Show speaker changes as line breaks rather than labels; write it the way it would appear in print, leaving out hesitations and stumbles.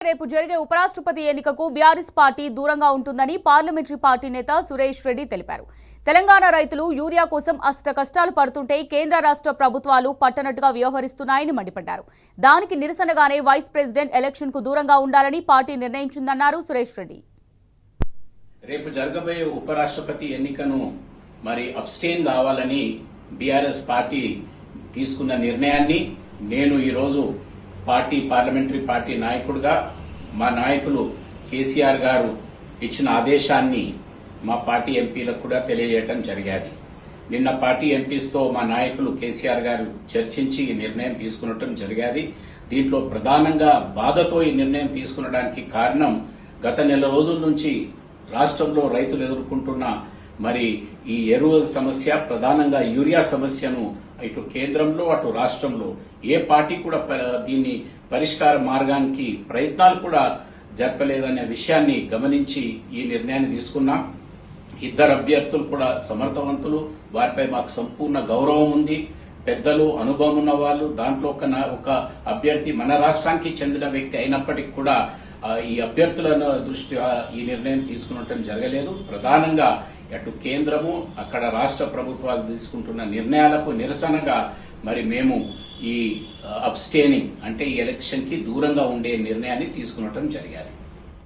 రేపు జరిగే ఉపరాష్ట్రపతి ఎన్నికకు బీఆర్ఎస్ పార్టీ దూరంగా ఉంటుందని పార్లమెంటరీ పార్టీ నేత సురేష్ రెడ్డి తెలిపారు. తెలంగాణ రైతులు యూరియా కోసం అష్ట కష్టాలు పడుతుంటే కేంద్ర రాష్ట్ర ప్రభుత్వాలు పట్టనట్టుగా వ్యవహరిస్తున్నాయని మండిపడ్డారు. దానికి నిరసనగానే వైస్ ప్రెసిడెంట్ ఎలక్షన్ కు దూరంగా ఉండాలని పార్టీ నిర్ణయించిందన్నారు సురేష్ రెడ్డి.
రేపు జరగబోయే ఉపరాష్ట్రపతి ఎన్నికను అబ్స్టెయిన్ కావాలని బీఆర్ఎస్ పార్టీ తీసుకున్న నిర్ణయాన్ని నేను ఈ రోజు పార్లమెంటరీ పార్టీ నాయకుడిగా మా నాయకులు కేసీఆర్ గారు ఇచ్చిన ఆదేశాన్ని మా పార్టీ ఎంపీలకు కూడా తెలియజేయడం జరిగింది. నిన్న పార్టీ ఎంపీస్తో మా నాయకులు కేసీఆర్ గారు చర్చించి ఈ నిర్ణయం తీసుకునడం జరిగింది. దీంట్లో ప్రధానంగా బాధతో ఈ నిర్ణయం తీసుకునడానికి కారణం గత నెల రోజుల నుంచి రాష్ట్రంలో రైతులు ఎదుర్కొంటున్న ఈ ఎరువుల సమస్య, ప్రధానంగా యూరియా సమస్యను ఇటు కేంద్రంలో అటు రాష్ట్రంలో ఏ పార్టీ కూడా దీన్ని పరిష్కార మార్గానికి ప్రయత్నాలు కూడా జరపలేదనే విషయాన్ని గమనించి ఈ నిర్ణయాన్ని తీసుకున్నాం. ఇద్దరు అభ్యర్థులు కూడా సమర్థవంతులు, వారిపై మాకు సంపూర్ణ గౌరవం ఉంది. పెద్దలు, అనుభవం ఉన్న వాళ్ళు. దాంట్లో ఒక అభ్యర్థి మన రాష్ట్రానికి చెందిన వ్యక్తి అయినప్పటికీ కూడా ఈ అభ్యర్థుల దృష్ట్యా ఈ నిర్ణయం తీసుకునటం జరగలేదు. ప్రధానంగా అటు కేంద్రము అక్కడ రాష్ట్ర ప్రభుత్వాలు తీసుకుంటున్న నిర్ణయాలకు నిరసనగా మేము ఈ అబ్స్టెయినింగ్ అంటే ఈ ఎలక్షన్ కి దూరంగా ఉండే నిర్ణయాన్ని తీసుకునటం జరిగింది.